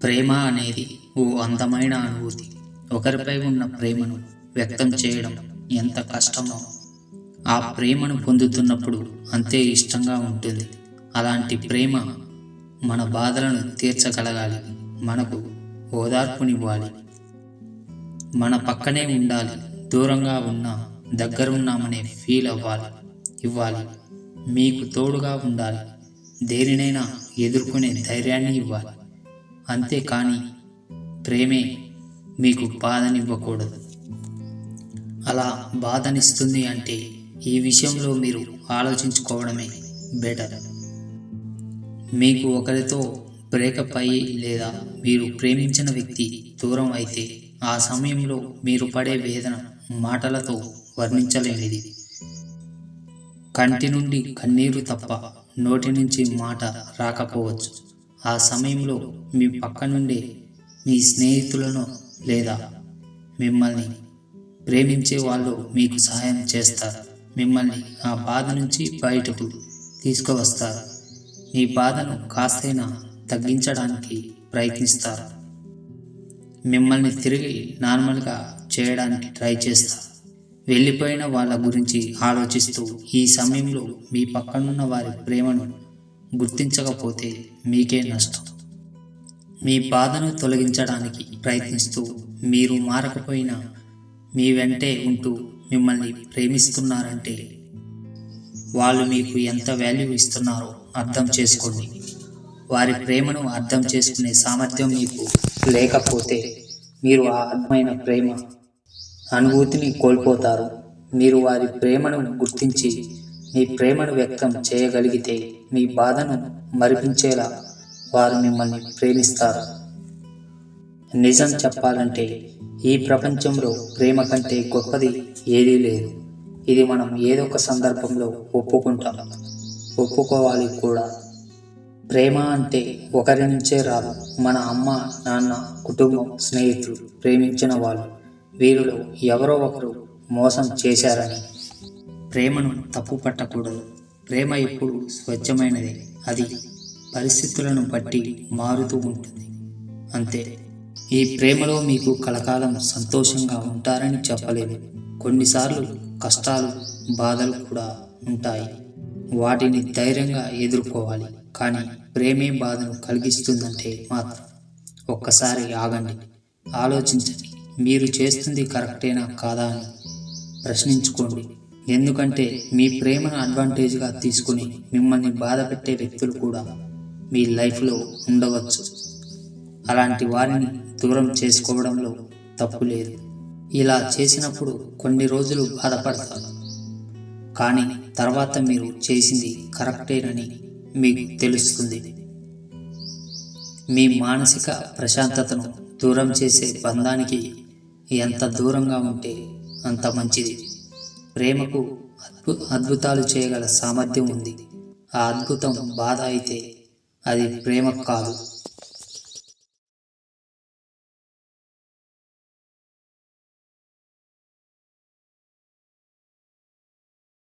ప్రేమ అనేది ఓ అందమైన అనుభూతి. ఒకరిపై ఉన్న ప్రేమను వ్యక్తం చేయడం ఎంత కష్టమో, ఆ ప్రేమను పొందుతున్నప్పుడు అంతే ఇష్టంగా ఉంటుంది. అలాంటి ప్రేమ మన బాధలను తీర్చగలగాలి, మనకు ఓదార్పునివ్వాలి, మన పక్కనే ఉండాలి. దూరంగా ఉన్నా దగ్గరున్నామనే ఫీల్ ఇవ్వాలి. మీకు తోడుగా ఉండాలి, దేనినైనా ఎదుర్కొనే ధైర్యాన్ని ఇవ్వాలి. అంతేకాని ప్రేమే మీకు బాధనివ్వకూడదు. అలా బాధనిస్తుంది అంటే ఈ విషయంలో మీరు ఆలోచించుకోవడమే బెటర్. మీకు ఒకరితో బ్రేకప్ అయ్యి లేదా మీరు ప్రేమించిన వ్యక్తి దూరం అయితే ఆ సమయంలో మీరు పడే వేదన మాటలతో వర్ణించలేనిది. కంటి నుండి కన్నీరు తప్ప నోటి నుంచి మాట రాకపోవచ్చు. ఆ సమయంలో మీ పక్క నుండే మీ స్నేహితులను లేదా మిమ్మల్ని ప్రేమించే వాళ్ళు మీకు సహాయం చేస్తారు. మిమ్మల్ని ఆ బాధ నుంచి బయటకు తీసుకువస్తారు. మీ బాధను కాస్తైనా తగ్గించడానికి ప్రయత్నిస్తారు. మిమ్మల్ని తిరిగి నార్మల్గా చేయడానికి ట్రై చేస్తారు. వెళ్ళిపోయిన వాళ్ళ గురించి ఆలోచిస్తూ ఈ సమయంలో మీ పక్కనున్న వారి ప్రేమను గుర్తించకపోతే మీకే నష్టం. మీ బాధను తొలగించడానికి ప్రయత్నిస్తూ మీరు మారకపోయినా మీ వెంటే ఉంటూ మిమ్మల్ని ప్రేమిస్తున్నారంటే వాళ్ళు మీకు ఎంత వాల్యూ ఇస్తున్నారో అర్థం చేసుకోండి. వారి ప్రేమను అర్థం చేసుకునే సామర్థ్యం మీకు లేకపోతే మీరు ఆ అద్భుతమైన ప్రేమ అనుభూతిని కోల్పోతారు. మీరు వారి ప్రేమను గుర్తించి మీ ప్రేమను వ్యక్తం చేయగలిగితే మీ బాధను మరిపించేలా వారు మిమ్మల్ని ప్రేమిస్తారు. నిజం చెప్పాలంటే ఈ ప్రపంచంలో ప్రేమ కంటే గొప్పది ఏదీ లేదు. ఇది మనం ఏదో ఒక సందర్భంలో ఒప్పుకోవాలి కూడా. ప్రేమ అంటే ఒకరి నుంచే రాదు. మన అమ్మ, నాన్న, కుటుంబం, స్నేహితులు, ప్రేమించిన వాళ్ళు, వీరిలో ఎవరో ఒకరు మోసం చేశారని ప్రేమను తప్పు పట్టకూడదు. ప్రేమ ఎప్పుడు స్వచ్ఛమైనదే. అది పరిస్థితులను బట్టి మారుతూ ఉంటుంది, అంతే. ఈ ప్రేమలో మీకు కలకాలం సంతోషంగా ఉంటారని చెప్పలేము. కొన్నిసార్లు కష్టాలు, బాధలు కూడా ఉంటాయి. వాటిని ధైర్యంగా ఎదుర్కోవాలి. కానీ ప్రేమే బాధను కలిగిస్తుందంటే మాత్రం ఒక్కసారి ఆగండి, ఆలోచించండి. మీరు చేస్తుంది కరెక్టేనా కాదా అని ప్రశ్నించుకోండి. ఎందుకంటే మీ ప్రేమను అడ్వాంటేజ్గా తీసుకుని మిమ్మల్ని బాధ పెట్టే వ్యక్తులు కూడా మీ లైఫ్లో ఉండవచ్చు. అలాంటి వారిని దూరం చేసుకోవడంలో తప్పు లేదు. ఇలా చేసినప్పుడు కొన్ని రోజులు బాధపడతారు, కానీ తర్వాత మీరు చేసింది కరెక్టేనని మీకు తెలుస్తుంది. మీ మానసిక ప్రశాంతతను దూరం చేసే బంధానికి ఎంత దూరంగా ఉంటే అంత మంచిది. ప్రేమకు అద్భుతాలు చేయగల సామర్థ్యం ఉంది. ఆ అద్భుతం బాధ అయితే అది ప్రేమ కాదు.